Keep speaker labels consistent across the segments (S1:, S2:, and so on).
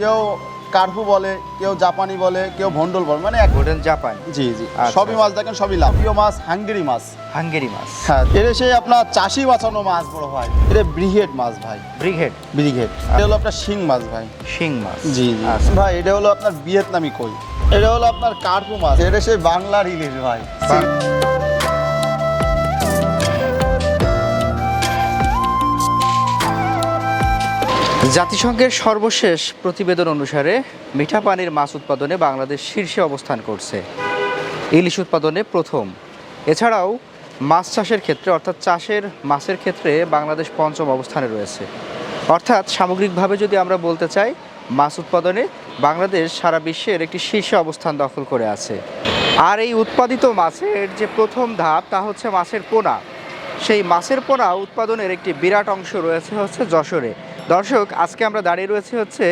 S1: কেউ কার্পু বলে, কেউ জাপানি বলে, কেউ ভন্ডল বলে, মানে
S2: গোল্ডেন জাপান।
S1: জি জি
S2: আচ্ছা,
S1: সবই মাছ দেখেন, সবই লাভ। প্রিয় মাছ হাঙ্গেরি মাছ।
S2: হাঙ্গেরি মাছ।
S1: হ্যাঁ, এটা সেই আপনার চাষি বাঁচানো মাছ বড় ভাই। এটা ব্রিগেড মাছ ভাই।
S2: ব্রিগেড।
S1: ব্রিগেড এটা হলো আপনার শিং মাছ ভাই।
S2: শিং মাছ।
S1: জি জি
S2: আচ্ছা।
S1: ভাই, এটা হলো আপনার ভিয়েতনামি কই। এটা হলো আপনার কার্পু মাছ। এটা সেই বাংলার ইলিশ ভাই।
S2: জাতিসংঘের সর্বশেষ প্রতিবেদন অনুসারে মিঠা পানির মাছ উৎপাদনে বাংলাদেশ শীর্ষে অবস্থান করছে, ইলিশ উৎপাদনে প্রথম। এছাড়াও মাছ চাষের ক্ষেত্রে অর্থাৎ চাষের মাছের ক্ষেত্রে বাংলাদেশ পঞ্চম অবস্থানে রয়েছে। অর্থাৎ সামগ্রিকভাবে যদি আমরা বলতে চাই, মাছ উৎপাদনে বাংলাদেশ সারা বিশ্বের একটি শীর্ষে অবস্থান দখল করে আছে। আর এই উৎপাদিত মাছের যে প্রথম ধাপ তা হচ্ছে মাছের পোনা। সেই মাছের পোনা উৎপাদনের একটি বিরাট অংশ রয়েছে হচ্ছে যশোরে। দর্শক, আজকে আমরা দাঁড়িয়ে রয়েছি হচ্ছে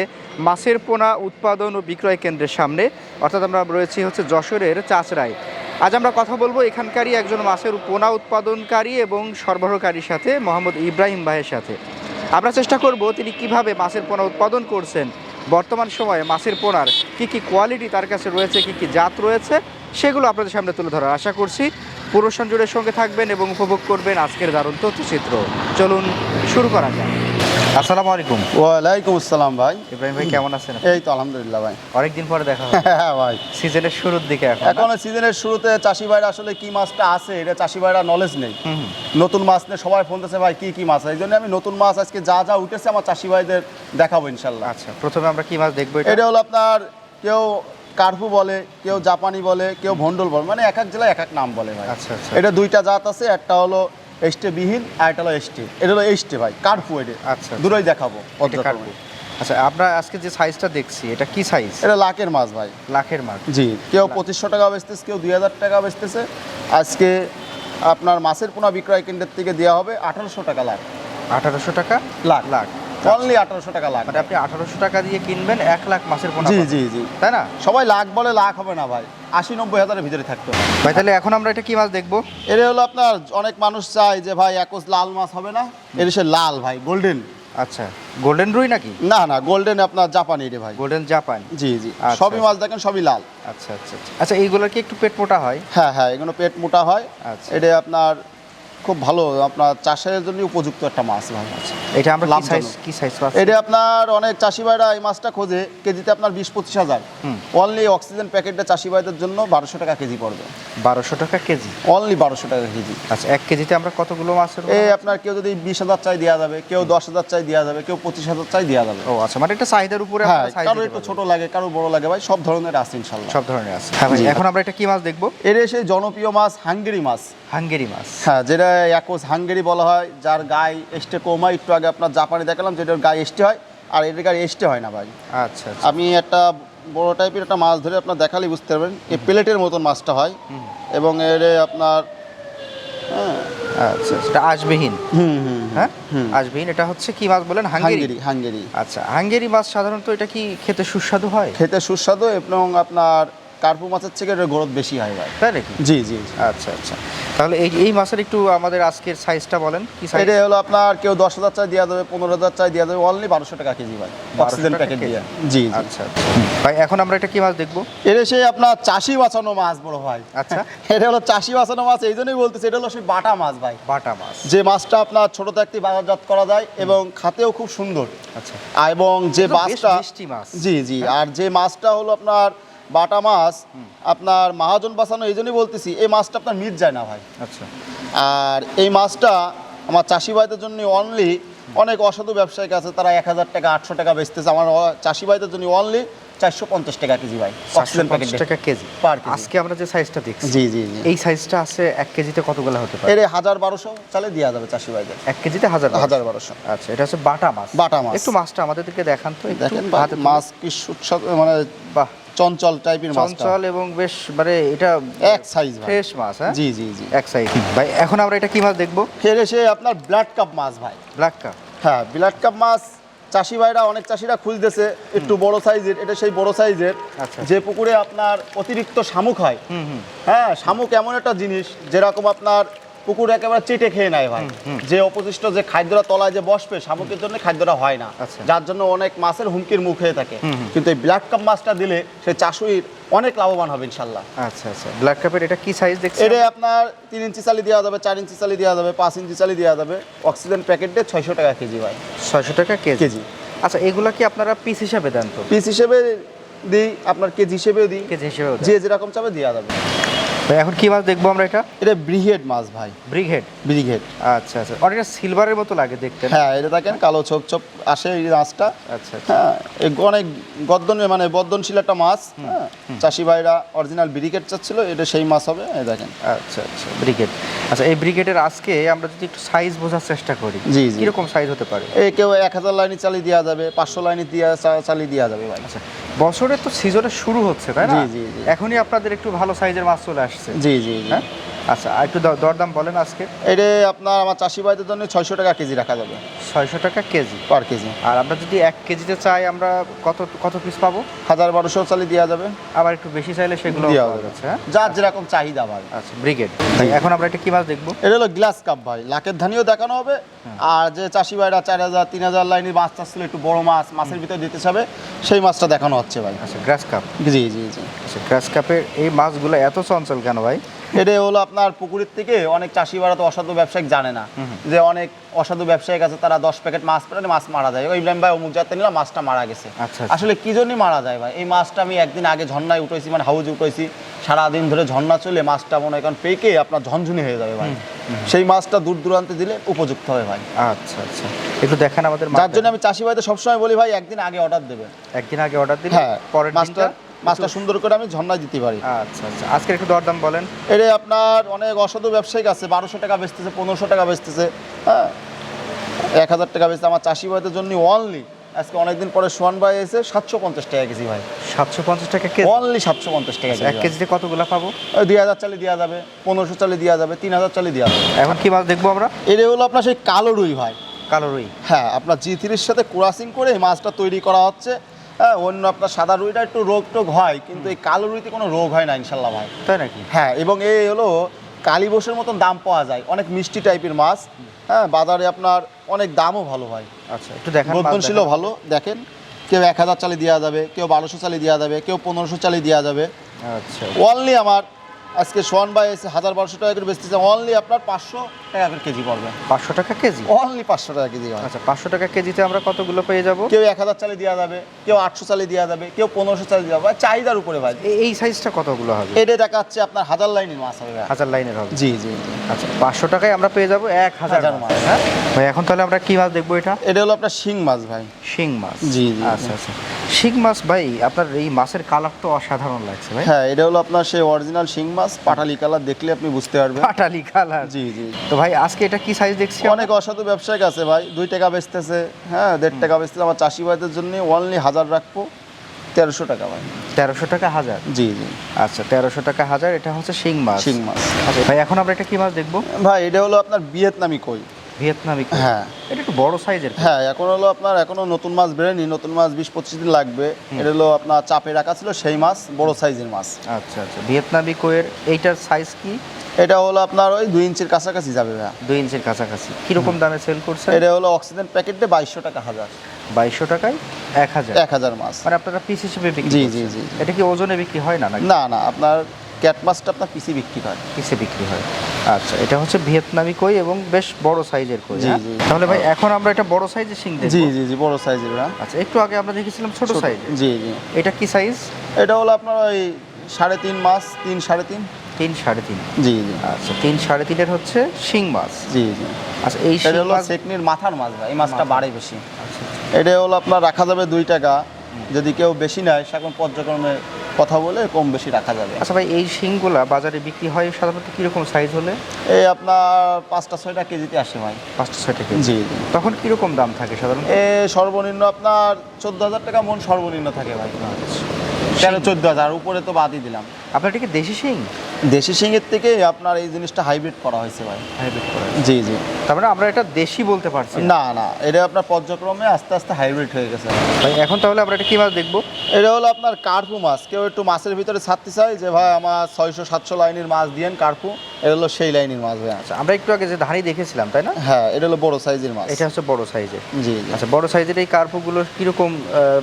S2: মাছের পোনা উৎপাদন ও বিক্রয় কেন্দ্রের সামনে, অর্থাৎ আমরা রয়েছি হচ্ছে যশোরের চাচড়ায়। আজ আমরা কথা বলবো এখানকারই একজন মাছের পোনা উৎপাদনকারী এবং সরবরাহকারীর সাথে, মোহাম্মদ ইব্রাহিম ভাইয়ের সাথে। আমরা চেষ্টা করব তিনি কিভাবে মাছের পোনা উৎপাদন করছেন, বর্তমান সময়ে মাছের পোনার কী কী কোয়ালিটি তার কাছে রয়েছে, কী কী জাত রয়েছে, সেগুলো আপনাদের সামনে তুলে ধরার আশা করছি। পুরো সঞ্জুরের সঙ্গে থাকবেন এবং উপভোগ করবেন আজকের দারুণ তথ্যচিত্র। চলুন শুরু করা যাক। আসসালামু আলাইকুম।
S1: ওয়ালাইকুম আসসালাম ভাই।
S2: ইব্রাহিম ভাই কেমন আছেন?
S1: এই তো আলহামদুলিল্লাহ ভাই।
S2: অনেকদিন পরে দেখা হলো।
S1: হ্যাঁ ভাই,
S2: সিজনের শুরুর দিকে
S1: এখন সিজনের শুরুতে চাষি ভাইরা আসলে কি মাছটা আছে এটা চাষি ভাইরা নলেজ নেই। নতুন মাছ নিয়ে সবাই ফোন দিচ্ছে ভাই কি কি মাছ, এই জন্য আমি নতুন মাছ আজকে যা যা উঠেছে আমার চাষি ভাইদের দেখাবো ইনশাল্লাহ।
S2: আচ্ছা, প্রথমে আমরা কি মাছ দেখবো?
S1: এটা হলো আপনার কেউ কার্পু বলে, কেউ জাপানি বলে, কেউ ভন্ডল বলে, মানে এক এক জেলায় এক এক নাম বলে ভাই।
S2: আচ্ছা আচ্ছা।
S1: এটা দুইটা জাত আছে, একটা হলো এস্টে বিহীন আর একটা হলো এস্টে। এটা হলো এস্টে ভাই, কার্পু। এটা
S2: আচ্ছা,
S1: দুটোই দেখাবো।
S2: এটা কাটবো। আচ্ছা, আমরা আজকে যে সাইজটা দেখছি এটা কি সাইজ?
S1: এটা লাখের মাছ ভাই।
S2: লাখের মাছ।
S1: জি, কেউ 2500 টাকা বেচতেছে, কেউ 2000 টাকা বেচতেছে। আজকে আপনার মাছের পোনা বিক্রয় কেন্দ্রের থেকে দেওয়া হবে 1800 টাকা লাখ।
S2: 1800 টাকা
S1: লাখ
S2: লাখ।
S1: অনলি 1800 টাকা লাখ।
S2: মানে আপনি 1800 টাকা দিয়ে কিনবেন 1 লাখ মাছের পোনা।
S1: জি
S2: পাবেন।
S1: জি জি,
S2: তাই না?
S1: সবাই লাখ বলে, লাখ হবে না ভাই, 80-90 হাজারের ভিতরে থাকতে হবে
S2: ভাই। তাহলে এখন আমরা এটা কি মাছ দেখবো?
S1: এটা হলো আপনার অনেক মানুষ চায় যে ভাই একজ লাল মাছ হবে না, এটা সে লাল ভাই, গোল্ডেন।
S2: আচ্ছা, গোল্ডেন রুই নাকি?
S1: না না, গোল্ডেন আপনার জাপানি রে ভাই।
S2: Golden Japan.
S1: জি জি,
S2: আচ্ছা,
S1: সবই মাছ দেখেন, সবই লাল।
S2: আচ্ছা আচ্ছা আচ্ছা। আচ্ছা, এইগুলোর কি একটু পেট মোটা হয়?
S1: হ্যাঁ হ্যাঁ, এগুলো পেট মোটা হয়।
S2: আচ্ছা।
S1: এটা আপনার খুব ভালো, আপনার চাষের জন্য উপযুক্ত একটা মাছ ভাই।
S2: আচ্ছা, এটা আমরা কি
S1: লাভজনক।
S2: সাইজ পাচ্ছি?
S1: এটা আপনার অনেক চাষি ভাইরা এই মাছটা খোঁজে, কেজিতে আপনার 20-25 হাজার। অনলি অক্সিজেন প্যাকেটটা চাষি ভাইদের জন্য 1200 টাকা কেজি পড়বে।
S2: 1200 টাকা কেজি?
S1: অনলি 1200 টাকা কেজি।
S2: আচ্ছা, 1 কেজিতে আমরা কতগুলো মাছের?
S1: এই আপনার কেউ যদি 20,000 চাই দেওয়া যাবে, কেউ 10,000 চাই দেওয়া যাবে, কেউ 25,000 চাই দেওয়া যাবে।
S2: ও আচ্ছা, মানে এটা চাহিদার উপরে
S1: হ্যাঁ,
S2: আমরা সাইজ
S1: কারো
S2: দিতে
S1: একটু
S2: পারবো।
S1: ছোট লাগে, কারো বড় লাগে ভাই, সব ধরনের আছে ইনশাল্লাহ।
S2: সব ধরনের আছে। হ্যাঁ ভাই,
S1: জি।
S2: এখন আমরা এটা কি মাছ দেখবো?
S1: এর সেই জনপ্রিয় মাছ হাঙ্গেরি মাছ।
S2: হাঙ্গেরি মাছ।
S1: হ্যাঁ, যেটা একজ হাঙ্গেরি বলা হয়, যার গায়ে এস্টে কম হয়। একটু আগে আপনার জাপানি দেখালাম, যেটার গায়ে এস্টে হয়, আর এটার গায়ে এস্টে হয় না ভাই।
S2: আচ্ছা আচ্ছা।
S1: আমি একটা বড় টাইপের একটা মাছ ধরে আপনার দেখালেই বুঝতে পারবেন, এই প্লেটের মতন মাছটা হয়। এবং এর আপনার হ্যাঁ,
S2: আচ্ছা, এটা আঁশবিহীন। হ্যাঁ, আঁশবিহীন। এটা হচ্ছে কি মাছ বলেন? হাঙ্গেরি।
S1: Hungary Hungary.
S2: আচ্ছা, হাঙ্গেরি মাছ সাধারণত এটা কি খেতে সুস্বাদু হয়?
S1: খেতে সুস্বাদু, এবং আপনার কার্পু মাছের থেকে এটার গ্রোথ বেশি হয় ভাই।
S2: তাই নাকি?
S1: জি জি।
S2: আচ্ছা আচ্ছা। তাহলে এই মাছের একটু আমাদের আজকের সাইজটা বলেন, কি সাইজ?
S1: এটা হলো আপনার কেউ 10,000 চাই দেওয়া যাবে, 15,000 চাই দেওয়া যাবে, অনলি 1200 টাকা কেজি ভাই,
S2: 1200
S1: অক্সিজেন
S2: টাকা
S1: প্যাকেট
S2: কেজি।
S1: দিয়ে। জি জি।
S2: আচ্ছা আচ্ছা। ভাই, এখন আমরা এটা কি মাছ দেখবো?
S1: এটা সেই আপনার চাষি বাঁচানো মাছ বড় ভাই।
S2: আচ্ছা।
S1: এটা হলো চাষি বাঁচানো মাছ, এই জন্যই বলতেছি, এটা হলো সেই বাটা মাছ ভাই।
S2: বাটা মাছ।
S1: যে মাছটা আপনার ছোট থাকতে বাজারজাত করা যায় এবং খাতেও খুব সুন্দর।
S2: আচ্ছা।
S1: এবং যে
S2: এটা তো বেশ
S1: মাছটা
S2: মিষ্টি মাছ।
S1: জি জি, আর যে মাছটা হলো আপনার বাটা মাছ, আপনার মহাজন বাঁচানো, এই জন্যই বলতেছি, এই মাছটা আপনার মিট যায় না ভাই।
S2: আচ্ছা।
S1: আর এই মাছটা আমার চাষি ভাইদের জন্য অনলি, অনেক অসাধু ব্যবসায়িক আছে, তারা 1000 টাকা 800 টাকা বেচতেছে, আমার চাষি ভাইদের জন্য অনলি 450 টাকা কেজি ভাই, অক্সিজেন প্যাকেট
S2: 450 টাকা কেজি
S1: পার কেজি।
S2: আজকে আমরা যে সাইজটা দেখছি,
S1: জি জি জি,
S2: এই সাইজটা আছে 1 কেজিতে কতগুলো হতে পারে?
S1: এর 1000-1200 চালে দেওয়া যাবে চাষি ভাইদের।
S2: 1 কেজিতে
S1: 1000-1200।
S2: আচ্ছা, এটা হচ্ছে বাটা মাছ।
S1: বাটা মাছ।
S2: একটু মাছটা আমাদেরকে দেখান তো একটু।
S1: দেখেন
S2: হাতে তুলে।
S1: মাছ কি সুস্বাদু, মানে
S2: বাহ,
S1: চঞ্চল টাইপের মাছ,
S2: চঞ্চল এবং বেশ, মানে এটা
S1: এক সাইজ ভাই।
S2: ফ্রেশ মাছ। হ্যাঁ,
S1: জি জি জি।
S2: এক সাইজ। ভাই, এখন আমরা এটা কি মাছ দেখবো?
S1: ফের এসে আপনার ব্লাড কাপ মাছ ভাই।
S2: Black cup.
S1: হ্যাঁ, ব্লাড কাপ মাছ চাষি ভাইরা, অনেক চাষিরা খুঁজতেছে একটু বড় সাইজের। এটা সেই বড় সাইজের,
S2: আচ্ছা।
S1: যে পুকুরে আপনার অতিরিক্ত শামুক হয়। হ্যাঁ, শামুক এমন একটা জিনিস, যেরকম আপনার পুকুর একেবারে চেটে খেয়ে নেয় ভাই। যে অপশিষ্ট যে খাদ্যটা তলায় যে বসবে শামুকের জন্য খাদ্যটা হয় না,
S2: আচ্ছা।
S1: যার জন্য অনেক মাছের হুমকির মুখ হয়ে থাকে। কিন্তু এই ব্ল্যাক কাপ মাছটা দিলে সে চাষির অনেক লাভবান হবে ইনশাল্লাহ।
S2: আচ্ছা আচ্ছা, ব্ল্যাক কাপের এটা কি সাইজ দেখছেন?
S1: এটা আপনার 3 ইঞ্চি চালি দেওয়া যাবে, 4 ইঞ্চি চালি দেওয়া যাবে, 5 ইঞ্চি চালি দেওয়া যাবে। অক্সিজেন প্যাকেট দিয়ে 600 টাকা কেজি ভাই।
S2: 600 টাকা কেজি।
S1: কেজি।
S2: আচ্ছা, এগুলা কি আপনারা পিস হিসাবে দেন? তো
S1: পিস হিসেবে দিই, আপনার কেজি হিসেবেও দিই,
S2: কেজি হিসেবেও দেন।
S1: যে যেরকম চাবে দেওয়া যাবে।
S2: ভাই এখন কি মাছ দেখবো আমরা? এটা
S1: ব্রিগেড মাছ ভাই।
S2: ব্রিগেড।
S1: ব্রিগেড।
S2: আচ্ছা আচ্ছা, অনেকটা সিলভারের মতো লাগে দেখতে।
S1: হ্যাঁ, এটা দেখেন কালো ছোপ ছোপ আসে এই মাছটা।
S2: আচ্ছা আচ্ছা।
S1: হ্যাঁ, অনেক মানে বর্ধনশীল একটা মাছ। হ্যাঁ, চাষি ভাইরা অরিজিনাল ব্রিগেড চাচ্ছিল, এটা সেই মাছ হবে। এই দেখেন।
S2: আচ্ছা আচ্ছা, ব্রিগেড। আচ্ছা, এই ব্রিগেডের আজকে আমরা যদি একটু সাইজ বোঝার চেষ্টা করি,
S1: জি জি,
S2: কিরকম সাইজ হতে পারে?
S1: এই কেউ 1000 লাইনে চালি দেওয়া যাবে, 500 লাইনে চালি দেওয়া যাবে ভাই।
S2: আচ্ছা, বছরের তো সিজনে শুরু হচ্ছে, তাই না?
S1: জি জি জি।
S2: এখনই আপনাদের একটু ভালো সাইজের মাছ চলে আসছে।
S1: জি জি জি।
S2: হ্যাঁ, আচ্ছা, আর একটু দরদাম বলেন আজকে।
S1: এটা আপনার আমার চাষি ভাইদের জন্য 600 টাকা কেজি রাখা যাবে।
S2: 600 টাকা কেজি
S1: পার কেজি।
S2: আর আমরা যদি 1 কেজিতে চাই, আমরা কত পিস পাবো?
S1: 1200 চালি দেওয়া যাবে।
S2: আবার একটু বেশি চাইলে সেগুলো
S1: দেওয়া
S2: পাওয়া
S1: যাবে।
S2: যাচ্ছে। হ্যাঁ,
S1: যার যেরকম চাহিদা ভাই।
S2: আচ্ছা, ব্রিগেড। এখন আমরা এটা কি মাছ দেখবো?
S1: এটা হলো গ্লাস কাপ ভাই, লাখের ধানিও দেখানো হবে। আর যে চাষি ভাইরা 4000 3000 লাইনে মাছ চাচ্ছিল, একটু বড় মাছের ভিতরে দিতে চাবে, সেই মাছটা দেখানো হচ্ছে ভাই।
S2: আচ্ছা, গ্রাস কাপ।
S1: জি জি জি।
S2: আচ্ছা, গ্রাস কাপের এই মাছগুলো এত চঞ্চল কেন ভাই?
S1: এটা হলো আপনার পুকুরের থেকে অনেক চাষি ভাইরা তো অসাধু ব্যবসায়িক জানে না, যে অনেক অসাধু ব্যবসায়িক আছে, তারা 10 প্যাকেট মাছ পেলে মাছ মারা যায়। ওই ইব্রাহিম ভাই অমুক জাতের নিলাম, মাছটা মারা গেছে।
S2: আচ্ছা।
S1: আসলে কি জন্যই মারা যায় ভাই? এই মাছটা আমি একদিন আগে ঝর্ণায় উঠেছি, মানে হাউজে উঠেছি, সারাদিন ধরে ঝর্ণা চলে মাছটা মনে হয় পেকে আপনার ঝনঝুনি হয়ে যাবে ভাই। সেই মাছটা দূর দূরান্তে দিলে উপযুক্ত হবে ভাই।
S2: আচ্ছা আচ্ছা, একটু দেখেন আমাদের।
S1: যার জন্য আমি চাষি ভাইদের সবসময় বলি ভাই, একদিন আগে অর্ডার দেবে।
S2: একদিন আগে অর্ডার দিলে
S1: হ্যাঁ,
S2: পরের
S1: মাছটা সুন্দর করে আমি ঝর্ণায় দিতে পারি।
S2: আচ্ছা আচ্ছা, আজকে একটু দরদাম বলেন।
S1: এটা আপনার অনেক অসাধু ব্যবসায়িক আছে, 1200 টাকা বেচতেছে, 1500 টাকা বেচতেছে। হ্যাঁ, 1000 টাকা বেচতে। আমার চাষি ভাইদের জন্য অনলি আজকে অনেকদিন পরে সোহান ভাই এসে 750 টাকা কেজি ভাই।
S2: 750 টাকা কেজি?
S1: অনলি 750 টাকা কেজি।
S2: 1 কেজিতে কতগুলো পাবো?
S1: ওই 2000 চালি দেওয়া যাবে, 1500 চালি দেওয়া যাবে, 3000 চালি দেওয়া যাবে।
S2: এখন কি মাছ দেখবো আমরা?
S1: এটা হলো আপনার সেই কালো রুই ভাই।
S2: কালো রুই।
S1: হ্যাঁ, আপনার G3-র সাথে ক্রসিং করে এই মাছটা তৈরি করা হচ্ছে। হ্যাঁ, অন্য আপনার সাদা রুইটা একটু রোগ টোগ হয়, কিন্তু এই কালো রুইতে কোনো রোগ হয় না ইনশাল্লাহ ভাই।
S2: তাই নাকি?
S1: হ্যাঁ, এবং এই হলো কালীবসের মতন দাম পাওয়া যায়, অনেক মিষ্টি টাইপের মাছ। হ্যাঁ, বাজারে আপনার অনেক দামও ভালো হয়।
S2: আচ্ছা, একটু দেখেন।
S1: বর্ধনশীলও ভালো। দেখেন, কেউ 1000 চালি দেওয়া যাবে, কেউ 1200 চালি দেওয়া যাবে, কেউ 1500 চালি দেওয়া যাবে।
S2: আচ্ছা,
S1: অনলি আমার আজকে সোহান ভাই এসে 1200 টাকা করে বেচতেছে, অনলি আপনার 500 টাকা করে কেজি পড়বে।
S2: 500 টাকা কেজি?
S1: অনলি 500 টাকা কেজি হয়।
S2: আচ্ছা, 500 টাকা কেজিতে আমরা কতগুলো পেয়ে যাব?
S1: কেউ 1000 চালি দেওয়া যাবে, কেউ 800 চালি দেওয়া যাবে, কেউ 1500 চালি দেওয়া যাবে, চাহিদার উপরে ভাই।
S2: এই সাইজটা কতগুলো হবে?
S1: এটা দেখাচ্ছে আপনার 1000 লাইনের মাছ হবে ভাই।
S2: 1000 লাইনের হবে?
S1: জি জি জি।
S2: আচ্ছা, 500 টাকায় আমরা পেয়ে যাব 1000 মাছ। হ্যাঁ ভাই, এখন তাহলে আমরা কি মাছ দেখবো?
S1: এটা হলো আপনার শিং মাছ ভাই।
S2: শিং মাছ?
S1: জি জি।
S2: আচ্ছা আচ্ছা, শিং মাছ ভাই, আপনার এই মাছের কালার তো অসাধারণ লাগছে ভাই।
S1: হ্যাঁ, এটা হলো আপনার সেই অরিজিনাল শিং মাছ, পাটালি কালার, দেখলে আপনি বুঝতে পারবেন।
S2: পাটালি কালার?
S1: জি জি।
S2: তো ভাই আজকে এটা কি সাইজ দেখছি?
S1: অনেক অসাধু ব্যবসায়িক আছে ভাই, 2 টাকা বেচতেছে, হ্যাঁ 1.5 টাকা বেচতেছে। আমার চাষি ভাইদের জন্য অনলি 1000 রাখবো, 1300 টাকা ভাই।
S2: 1300 টাকা 1000?
S1: জি জি।
S2: আচ্ছা, 1300 টাকা 1000। এটা হচ্ছে শিং মাছ।
S1: শিং মাছ।
S2: আচ্ছা ভাই, এখন আমরা এটা কি মাছ দেখবো?
S1: ভাই এটা হলো আপনার ভিয়েতনামি কই।
S2: ভিয়েতনামি কই?
S1: হ্যাঁ।
S2: এটা একটু বড় সাইজের।
S1: হ্যাঁ, এখন হলো আপনার এখনো নতুন মাছ বেরোয়নি, নতুন মাছ 20-25 দিন লাগবে। এটা হলো আপনার চাপে রাখা ছিল সেই মাছ, বড় সাইজের মাছ।
S2: আচ্ছা আচ্ছা, ভিয়েতনামি কইয়ের এইটার সাইজ কি?
S1: এটা হলো আপনার ওই 2 ইঞ্চির কাছাকাছি যাবে ভাই।
S2: 2 ইঞ্চির কাছাকাছি। কিরকম দামে সেল করছে?
S1: এটা হলো অক্সিজেন প্যাকেটে 2200 টাকা 1000।
S2: 2200 টাকায় 1000
S1: মাছ।
S2: মানে আপনারা পিস হিসেবে বিক্রি
S1: জি
S2: করছেন?
S1: জি জি।
S2: এটা কি ওজনে বিক্রি হয় না নাকি?
S1: না না, আপনার ক্যাট মাছটা আপনার পিসি বিক্রি হয়।
S2: পিসে বিক্রি হয়। আচ্ছা, এটা হচ্ছে ভিয়েতনামি কই এবং বেশ বড় সাইজের কই।
S1: জি,
S2: হ্যাঁ?
S1: জি।
S2: তাহলে ভাই এখন আমরা এটা বড় সাইজের শিং দেখব?
S1: জি জি জি, বড় সাইজের ভাই।
S2: আচ্ছা, একটু আগে আমরা দেখেছিলাম ছোট সাইজের।
S1: জি জি।
S2: এটা কি সাইজ?
S1: এটা হলো আপনার ওই 3.5 মাছ, 3 3.5।
S2: 3 3.5?
S1: জি জি।
S2: আচ্ছা, 3 3.5 হচ্ছে শিং মাছ।
S1: জি জি।
S2: আচ্ছা, এই
S1: এটা
S2: শিং
S1: হলো
S2: মাছ।
S1: সেকনির মাথার মাছ ভাই, এই মাছটা বাড়ে বেশি।
S2: আচ্ছা,
S1: এটা হলো আপনার রাখা যাবে 2 টাকা। যদি কেউ বেশি নেয়, সেরকম পর্যায়ক্রমে কথা বলে কম বেশি রাখা যাবে।
S2: আচ্ছা ভাই, এই শিংগুলা বাজারে বিক্রি হয় সাধারণত কিরকম সাইজ হলে?
S1: এই আপনার 5-6টা কেজিতে আসে ভাই।
S2: 5-6 কেজি?
S1: জি জি।
S2: তখন কিরকম দাম থাকে সাধারণত?
S1: সর্বনিম্ন আপনার 14,000 টাকা মন সর্বনিম্ন থাকে ভাই। 13-14,000, উপরে তো বাদই দিলাম।
S2: আপনার এটা কি দেশি শিং?
S1: দেশি শিঙের থেকে আপনার এই জিনিসটা হাইব্রিড করা হয়েছে ভাই।
S2: হাইব্রিড করা।
S1: জি জি।
S2: তার মানে আমরা এটা দেশি বলতে পারছি না?
S1: না না, এটা আপনার পর্যায়ক্রমে আস্তে আস্তে হাইব্রিড হয়ে গেছে
S2: ভাই এখন তাহলে আমরা এটা কি মাছ দেখবো?
S1: এটা হলো আপনার কার্পু মাছ। কেউ একটু মাছের ভিতরে ছাড়তে চাই যে ভাই আমার 600-700 লাইনের মাছ দিয়েন কার্পু, এটা হলো সেই লাইনের মাছ ভাই।
S2: আচ্ছা, আমরা একটু আগে যে ধানি দেখেছিলাম তাই না?
S1: হ্যাঁ, এটা হলো বড় সাইজের মাছ।
S2: এটা হচ্ছে বড় সাইজের।
S1: জি জি।
S2: আচ্ছা, বড় সাইজের এই কার্পগুলো কিরকম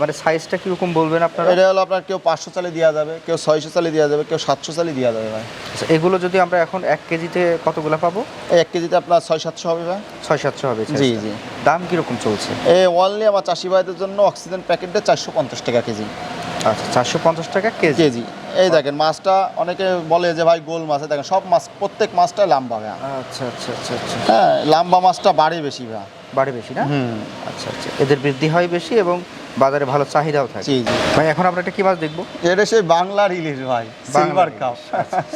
S2: মানে সাইজটা কিরকম বলবেন আপনারা?
S1: এটা হলো আপনার কেউ 500 চালে দেওয়া যাবে, কেউ 600 চালে দেওয়া যাবে, কেউ 700 চালে দেওয়া যাবে ভাই।
S2: আচ্ছা, এগুলো যদি আমরা এখন 1 কেজিতে কতগুলো পাবো?
S1: এই 1 কেজিতে আপনার 600-700 হবে ভাই।
S2: 600-700 হবে।
S1: জি জি।
S2: দাম কিরকম চলছে?
S1: এই অনলি আমার চাষি ভাইদের জন্য অক্সিজেন প্যাকেটটা 450 টাকা কেজি।
S2: আচ্ছা, 450 টাকা কেজি।
S1: কেজি। এই দেখেন মাছটা, অনেকে বলে যে ভাই গোল মাছ, দেখেন সব মাছ প্রত্যেক মাছটাই লাম্বা ভাই।
S2: আচ্ছা আচ্ছা আচ্ছা আচ্ছা,
S1: হ্যাঁ, লাম্বা মাছটা বাড়ে বেশি ভাই।
S2: বাড়ে বেশি না?
S1: হুম।
S2: আচ্ছা আচ্ছা, এদের বৃদ্ধি হয় বেশি এবং বাজারে ভালো চাহিদাও থাকে।
S1: জি জি।
S2: ভাই এখন আমরা এটা কি মাছ দেখবো?
S1: এটা সেই বাংলার ইলিশ ভাই, সিলভার কাপ।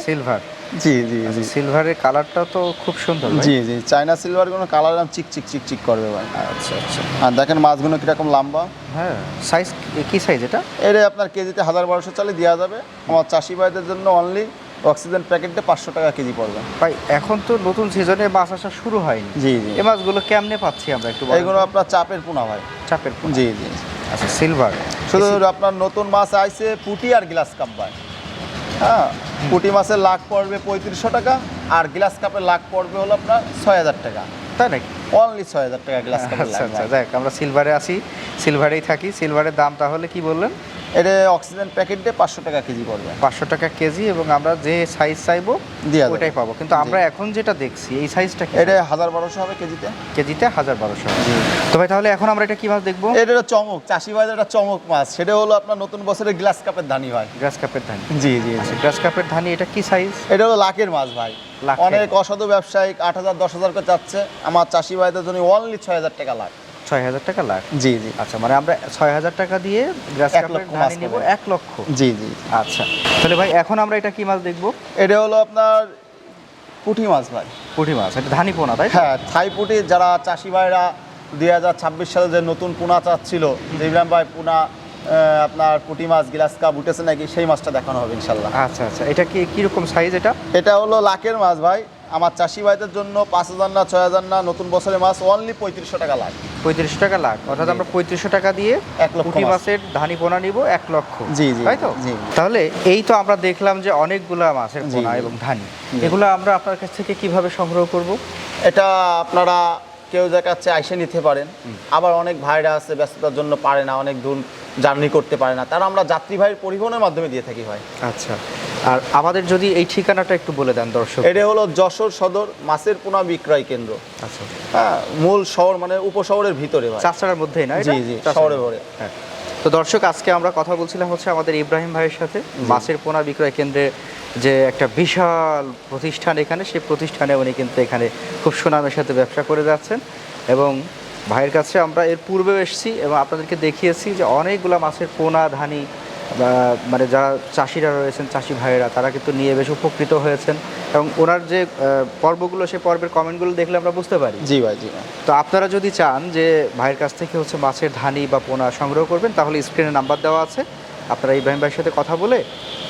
S2: সিলভার।
S1: জি জি জি।
S2: সিলভারের কালারটা তো খুব সুন্দর ভাই।
S1: জি জি, চায়না সিলভার কোনো কালার নাম চিক চিক চিক চিক করবে ভাই।
S2: আচ্ছা আচ্ছা।
S1: আর দেখেন মাছগুলো কিরকম লম্বা।
S2: হ্যাঁ, সাইজ কি সাইজ এটা?
S1: এটা আপনার কেজিতে 1200 চালে দেওয়া যাবে। আমার চাষি ভাইদের জন্য অনলি অক্সিজেন প্যাকেটে 500 টাকা কেজি পড়বে।
S2: ভাই এখন তো নতুন সিজনে মাছ আসা শুরু হয়নি।
S1: জি জি।
S2: এই মাছগুলো কেমনে পাচ্ছি আমরা একটু বলেন?
S1: এইগুলো আপনার চাপের পোনা ভাই।
S2: চাপের পোনা।
S1: জি জি।
S2: আচ্ছা, সিলভার।
S1: শুধু আপনার নতুন মাছ আইছে পুঁটি আর গ্লাস কাপ ভাই। হ্যাঁ, পুঁটি মাছের লাখ পড়বে 3500 টাকা, আর গ্লাস কাপের লাখ পড়বে হলো আপনার 6000 টাকা।
S2: তাই নাকি?
S1: অনলি 6000 টাকা গ্লাস কাপের
S2: আচ্ছা
S1: লাখ
S2: আচ্ছা,
S1: ভাই।
S2: দেখ আমরা সিলভারে আছি, সিলভারেই থাকি। সিলভারের দাম তাহলে কি বললেন?
S1: এটা অক্সিজেন প্যাকেটে 500 টাকা কেজি পড়বে।
S2: 500 টাকা কেজি, এবং আমরা যে সাইজ চাইবো
S1: দেয়া যাবে।
S2: ওইটাই পাবো। কিন্তু
S1: জি।
S2: আমরা এখন যেটা দেখছি এই সাইজটা কি?
S1: এটা 1200 হবে কেজিতে।
S2: কেজিতে 1250। তো ভাই তাহলে এখন আমরা এটা কি মাছ দেখবো?
S1: এটা হলো চমক, চাষি ভাইদের একটা চমক মাছ। সেটা হলো আপনার নতুন বছরের গ্লাস কাপের ধানি ভাই।
S2: গ্রাস কাপের ধানি।
S1: জি জি।
S2: আচ্ছা, গ্রাস কাপের ধানি এটা কি সাইজ?
S1: এটা হলো লাখের মাছ ভাই।
S2: লাখের।
S1: অনেক অসাধু ব্যবসায়িক 8000-10000 করে চাচ্ছে, আমার চাষি ভাইদের জন্য অনলি 6000 টাকা লাখ।
S2: 6000 টাকা লাখ।
S1: জি জি।
S2: আচ্ছা, মানে আমরা 6000 টাকা দিয়ে গ্রাস
S1: 1
S2: কাপের
S1: লক্ষ
S2: ধানি
S1: মাছ
S2: নিব
S1: পাবেন।
S2: 1 লক্ষ।
S1: জি জি।
S2: আচ্ছা, তাহলে ভাই এখন আমরা এটা কি মাছ দেখবো?
S1: এটা হলো আপনার পুঁটি মাছ ভাই।
S2: পুঁটি মাছ। এটা ধানি পোনা তাই তো?
S1: হ্যাঁ, থাই পুঁটি। যারা চাষি ভাইরা 2026 সালে যে নতুন পোনা চাচ্ছিল, যে ইব্রাহিম ভাই পোনা আপনার পুঁটি মাছ গ্লাস কাপ উঠেছে নাকি, সেই মাছটা দেখানো হবে ইনশাল্লাহ।
S2: আচ্ছা আচ্ছা, এটা কি কিরকম সাইজ এটা?
S1: এটা হলো লাখের মাছ ভাই। আমার চাষি ভাইদের জন্য 5000 না 6000 না, নতুন বছরের মাছ অনলি 3500 টাকা লাখ।
S2: 3500 টাকা লাখ, অর্থাৎ
S1: জি।
S2: আমরা 3500 টাকা দিয়ে
S1: 1 লক্ষ
S2: পুঁটি
S1: মাছ।
S2: মাছের ধানি পোনা নিব 1 লক্ষ।
S1: জি, জি,
S2: তাই তো?
S1: জি।
S2: তাহলে এই তো আমরা দেখলাম যে অনেকগুলা মাছের
S1: জি,
S2: পোনা
S1: জি।
S2: এবং ধানি,
S1: জি।
S2: এগুলো আমরা আপনার কাছ থেকে কিভাবে সংগ্রহ করব?
S1: এটা আপনারা কেউ দেখাচ্ছে আইসে নিতে পারেন। আবার অনেক ভাইরা আছে ব্যস্ততার জন্য পারে না, অনেক দূর জার্নি করতে পারে না, তারা আমরা যাত্রী ভাইয়ের পরিবহনের মাধ্যমে দিয়ে থাকি ভাই।
S2: আচ্ছা, আর আমাদের যদি এই ঠিকানাটা একটু বলে দেন দর্শক।
S1: এটা হলো যশোর সদর মাছের পোনা বিক্রয় কেন্দ্র।
S2: আচ্ছা,
S1: হ্যাঁ, মূল শহর মানে উপশহরের ভিতরে ভাই।
S2: চাষড়ার মধ্যেই না এটা?
S1: জি জি,
S2: চাষড়ার
S1: শহরে
S2: মধ্যে।
S1: ভরে।
S2: হ্যাঁ। তো দর্শক, আজকে আমরা কথা বলছিলাম হচ্ছে আমাদের ইব্রাহিম ভাইয়ের সাথে, মাছের পোনা বিক্রয় কেন্দ্রে যে একটা বিশাল প্রতিষ্ঠান এখানে, সেই প্রতিষ্ঠানে উনি কিন্তু এখানে খুব সুনামের সাথে ব্যবসা করে যাচ্ছেন। এবং ভাইয়ের কাছে আমরা এর পূর্বেও এসেছি এবং আপনাদেরকে দেখিয়েছি যে অনেকগুলো মাছের পোনা ধানি বা মানে যারা চাষিরা রয়েছেন, চাষি ভাইয়েরা, তারা কিন্তু নিয়ে বেশ উপকৃত হয়েছেন। এবং ওনার যে পর্বগুলো, সেই পর্বের কমেন্টগুলো দেখলে আমরা বুঝতে পারি।
S1: জি ভাই, জি ভাই।
S2: তো আপনারা যদি চান যে ভাইয়ের কাছ থেকে হচ্ছে মাছের ধানি বা পোনা সংগ্রহ করবেন, তাহলে স্ক্রিনে নাম্বার দেওয়া আছে, আপনারা ইব্রাহিম ভাইয়ের সাথে কথা বলে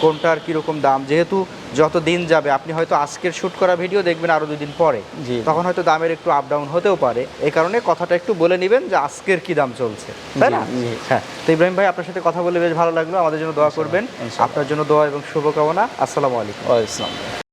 S2: কোনটার কীরকম দাম, যেহেতু যত দিন যাবে আপনি হয়তো আজকের শ্যুট করা ভিডিও দেখবেন আরও 2 দিন পরে,
S1: জি।
S2: তখন হয়তো দামের একটু আপ ডাউন হতেও পারে। এই কারণে কথাটা একটু বলে নেবেন যে আজকের কি দাম চলছে, তাই না?
S1: জি, জি।
S2: হ্যাঁ। তো ইব্রাহিম ভাই, আপনার সাথে কথা বলে বেশ ভালো লাগলো। আমাদের জন্য দোয়া করবেন।
S1: ইনশাআল্লাহ।
S2: আপনার জন্য দোয়া এবং শুভকামনা। আসসালামু আলাইকুম।
S1: ওয়ালাইকুম আসসালাম।